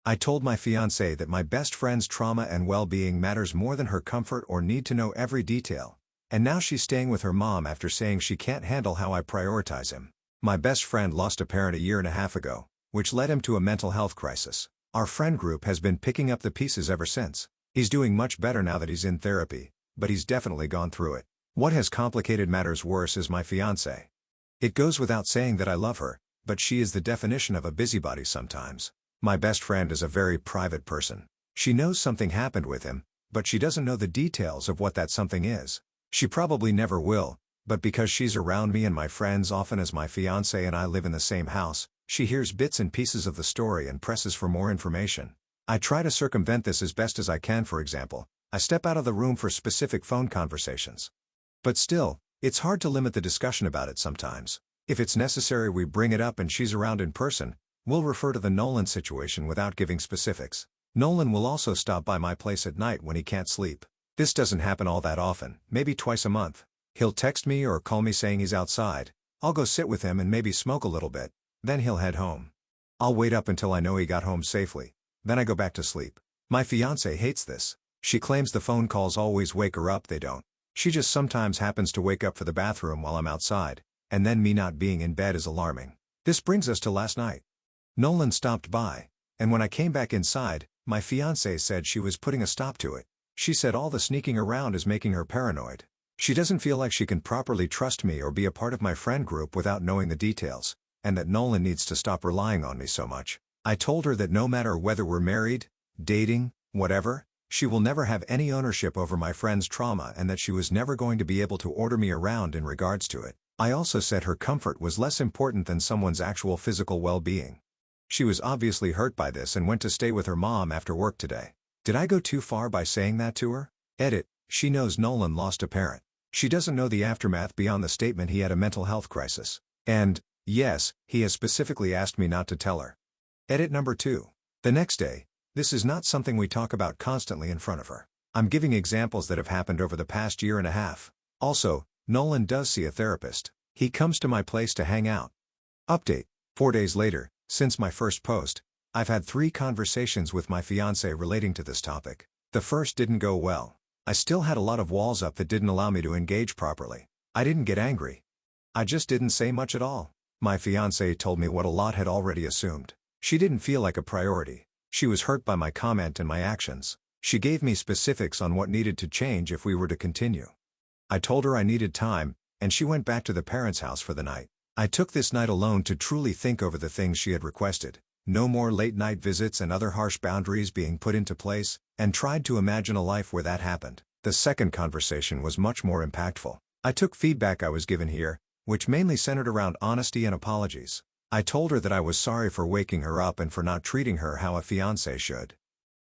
I told my fiancé that my best friend's trauma and well-being matters more than her comfort or need to know every detail. And now she's staying with her mom after saying she can't handle how I prioritize him. My best friend lost a parent a year and a half ago, which led him to a mental health crisis. Our friend group has been picking up the pieces ever since. He's doing much better now that he's in therapy, but he's definitely gone through it. What has complicated matters worse is my fiancé. It goes without saying that I love her, but she is the definition of a busybody sometimes. My best friend is a very private person. She knows something happened with him, but she doesn't know the details of what that something is. She probably never will, but because she's around me and my friends often as my fiancé and I live in the same house, she hears bits and pieces of the story and presses for more information. I try to circumvent this as best as I can. For example, I step out of the room for specific phone conversations. But still, it's hard to limit the discussion about it sometimes. If it's necessary we bring it up and she's around in person, we'll refer to the Nolan situation without giving specifics. Nolan will also stop by my place at night when he can't sleep. This doesn't happen all that often, maybe twice a month. He'll text me or call me saying he's outside. I'll go sit with him and maybe smoke a little bit. Then he'll head home. I'll wait up until I know he got home safely. Then I go back to sleep. My fiancé hates this. She claims the phone calls always wake her up. They don't. She just sometimes happens to wake up for the bathroom while I'm outside, and then me not being in bed is alarming. This brings us to last night. Nolan stopped by, and when I came back inside, my fiancé said she was putting a stop to it. She said all the sneaking around is making her paranoid. She doesn't feel like she can properly trust me or be a part of my friend group without knowing the details, and that Nolan needs to stop relying on me so much. I told her that no matter whether we're married, dating, whatever, she will never have any ownership over my friend's trauma and that she was never going to be able to order me around in regards to it. I also said her comfort was less important than someone's actual physical well-being. She was obviously hurt by this and went to stay with her mom after work today. Did I go too far by saying that to her? Edit, she knows Nolan lost a parent. She doesn't know the aftermath beyond the statement he had a mental health crisis. And, yes, he has specifically asked me not to tell her. Edit number 2. The next day, this is not something we talk about constantly in front of her. I'm giving examples that have happened over the past year and a half. Also, Nolan does see a therapist. He comes to my place to hang out. Update. 4 days later, since my first post, I've had 3 conversations with my fiancé relating to this topic. The first didn't go well. I still had a lot of walls up that didn't allow me to engage properly. I didn't get angry. I just didn't say much at all. My fiancé told me what a lot had already assumed. She didn't feel like a priority. She was hurt by my comment and my actions. She gave me specifics on what needed to change if we were to continue. I told her I needed time, and she went back to the parents' house for the night. I took this night alone to truly think over the things she had requested. No more late-night visits and other harsh boundaries being put into place, and tried to imagine a life where that happened. The second conversation was much more impactful. I took feedback I was given here, which mainly centered around honesty and apologies. I told her that I was sorry for waking her up and for not treating her how a fiancé should.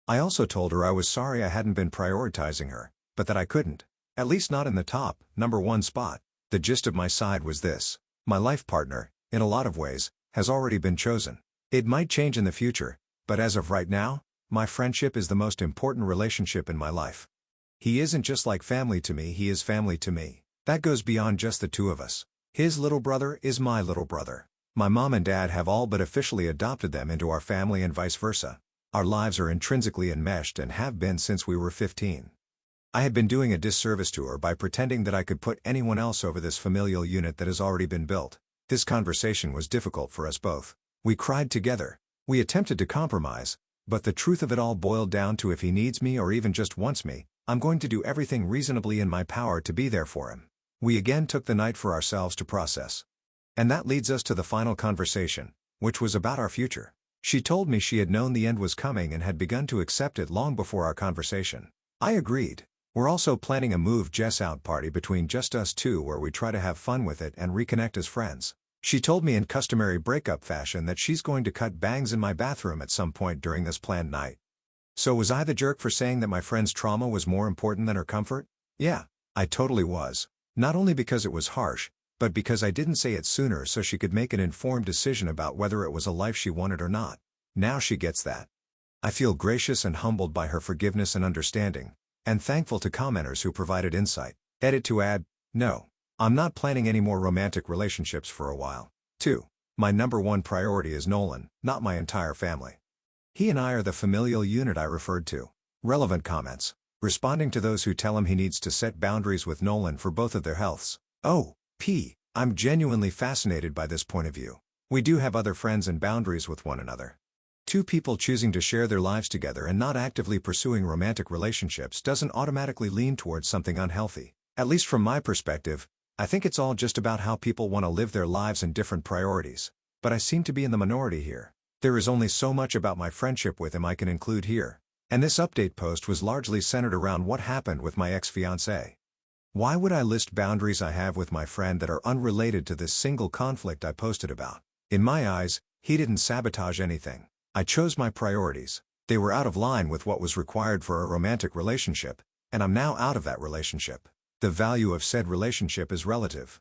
I also told her I was sorry I hadn't been prioritizing her, but that I couldn't. At least not in the top, number 1 spot. The gist of my side was this. My life partner, in a lot of ways, has already been chosen. It might change in the future, but as of right now, my friendship is the most important relationship in my life. He isn't just like family to me, he is family to me. That goes beyond just the 2 of us. His little brother is my little brother. My mom and dad have all but officially adopted them into our family and vice versa. Our lives are intrinsically enmeshed and have been since we were 15. I had been doing a disservice to her by pretending that I could put anyone else over this familial unit that has already been built. This conversation was difficult for us both. We cried together. We attempted to compromise, but the truth of it all boiled down to if he needs me or even just wants me, I'm going to do everything reasonably in my power to be there for him. We again took the night for ourselves to process. And that leads us to the final conversation, which was about our future. She told me she had known the end was coming and had begun to accept it long before our conversation. I agreed. We're also planning a move Jess out party between just us 2 where we try to have fun with it and reconnect as friends. She told me in customary breakup fashion that she's going to cut bangs in my bathroom at some point during this planned night. So was I the jerk for saying that my friend's trauma was more important than her comfort? Yeah, I totally was. Not only because it was harsh, but because I didn't say it sooner so she could make an informed decision about whether it was a life she wanted or not. Now she gets that. I feel gracious and humbled by her forgiveness and understanding, and thankful to commenters who provided insight. Edit to add, no. I'm not planning any more romantic relationships for a while. 2. My number 1 priority is Nolan, not my entire family. He and I are the familial unit I referred to. Relevant comments. Responding to those who tell him he needs to set boundaries with Nolan for both of their healths. Oh, I'm genuinely fascinated by this point of view. We do have other friends and boundaries with one another. Two people choosing to share their lives together and not actively pursuing romantic relationships doesn't automatically lean towards something unhealthy. At least from my perspective, I think it's all just about how people want to live their lives and different priorities. But I seem to be in the minority here. There is only so much about my friendship with him I can include here. And this update post was largely centered around what happened with my ex-fiancé. Why would I list boundaries I have with my friend that are unrelated to this single conflict I posted about? In my eyes, he didn't sabotage anything. I chose my priorities. They were out of line with what was required for a romantic relationship, and I'm now out of that relationship. The value of said relationship is relative.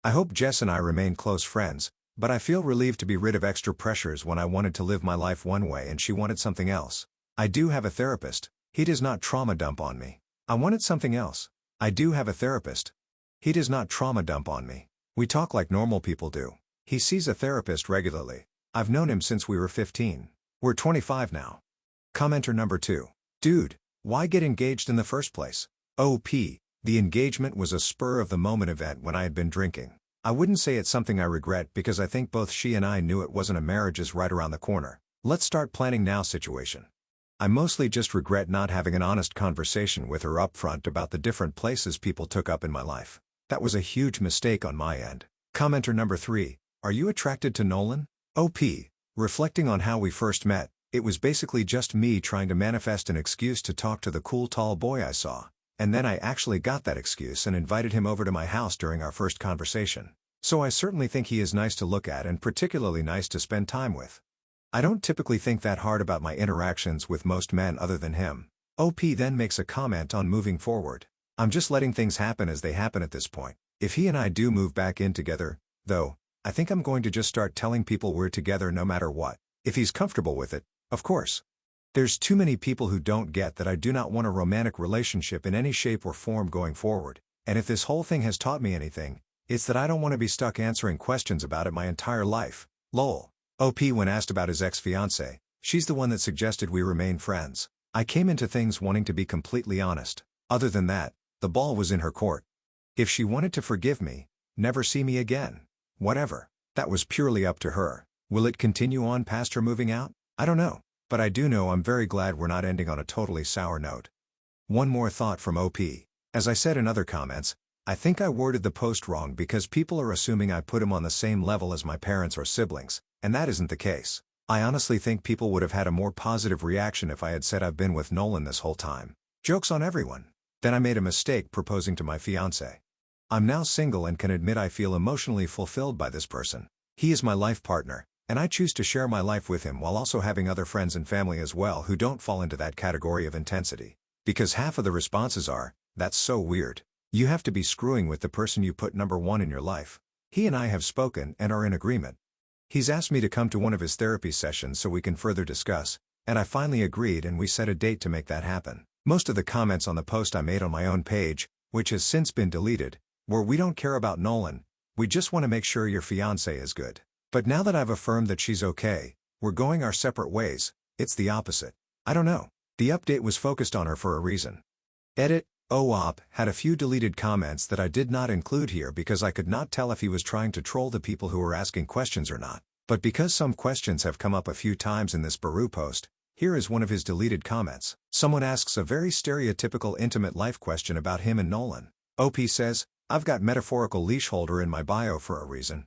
I hope Jess and I remain close friends, but I feel relieved to be rid of extra pressures when I wanted to live my life one way and she wanted something else. I do have a therapist. He does not trauma dump on me. I wanted something else. I do have a therapist. He does not trauma dump on me. We talk like normal people do. He sees a therapist regularly. I've known him since we were 15. We're 25 now. Commenter number 2. Dude, why get engaged in the first place? The engagement was a spur-of-the-moment event when I had been drinking. I wouldn't say it's something I regret because I think both she and I knew it wasn't a marriage is right around the corner. Let's start planning now situation. I mostly just regret not having an honest conversation with her upfront about the different places people took up in my life. That was a huge mistake on my end. Commenter number 3. Are you attracted to Nolan? Reflecting on how we first met, it was basically just me trying to manifest an excuse to talk to the cool tall boy I saw. And then I actually got that excuse and invited him over to my house during our first conversation. So I certainly think he is nice to look at and particularly nice to spend time with. I don't typically think that hard about my interactions with most men other than him. Then makes a comment on moving forward. I'm just letting things happen as they happen at this point. If he and I do move back in together, though, I think I'm going to just start telling people we're together no matter what. If he's comfortable with it, of course. There's too many people who don't get that I do not want a romantic relationship in any shape or form going forward, and if this whole thing has taught me anything, it's that I don't want to be stuck answering questions about it my entire life. Lol. When asked about his ex-fiancé, she's the one that suggested we remain friends. I came into things wanting to be completely honest. Other than that, the ball was in her court. If she wanted to forgive me, never see me again, whatever, that was purely up to her. Will it continue on past her moving out? I don't know. But I do know I'm very glad we're not ending on a totally sour note. One more thought from As I said in other comments, I think I worded the post wrong because people are assuming I put him on the same level as my parents or siblings, and that isn't the case. I honestly think people would have had a more positive reaction if I had said I've been with Nolan this whole time. Joke's on everyone. Then I made a mistake proposing to my fiancé. I'm now single and can admit I feel emotionally fulfilled by this person. He is my life partner, and I choose to share my life with him while also having other friends and family as well who don't fall into that category of intensity. Because half of the responses are, that's so weird. You have to be screwing with the person you put number one in your life. He and I have spoken and are in agreement. He's asked me to come to one of his therapy sessions so we can further discuss, and I finally agreed and we set a date to make that happen. Most of the comments on the post I made on my own page, which has since been deleted, were we don't care about Nolan, we just want to make sure your fiancé is good. But now that I've affirmed that she's okay, we're going our separate ways, it's the opposite. I don't know. The update was focused on her for a reason. Edit. Had a few deleted comments that I did not include here because I could not tell if he was trying to troll the people who were asking questions or not. But because some questions have come up a few times in this Baru post, here is one of his deleted comments. Someone asks a very stereotypical intimate life question about him and Nolan. Says, I've got metaphorical leash holder in my bio for a reason.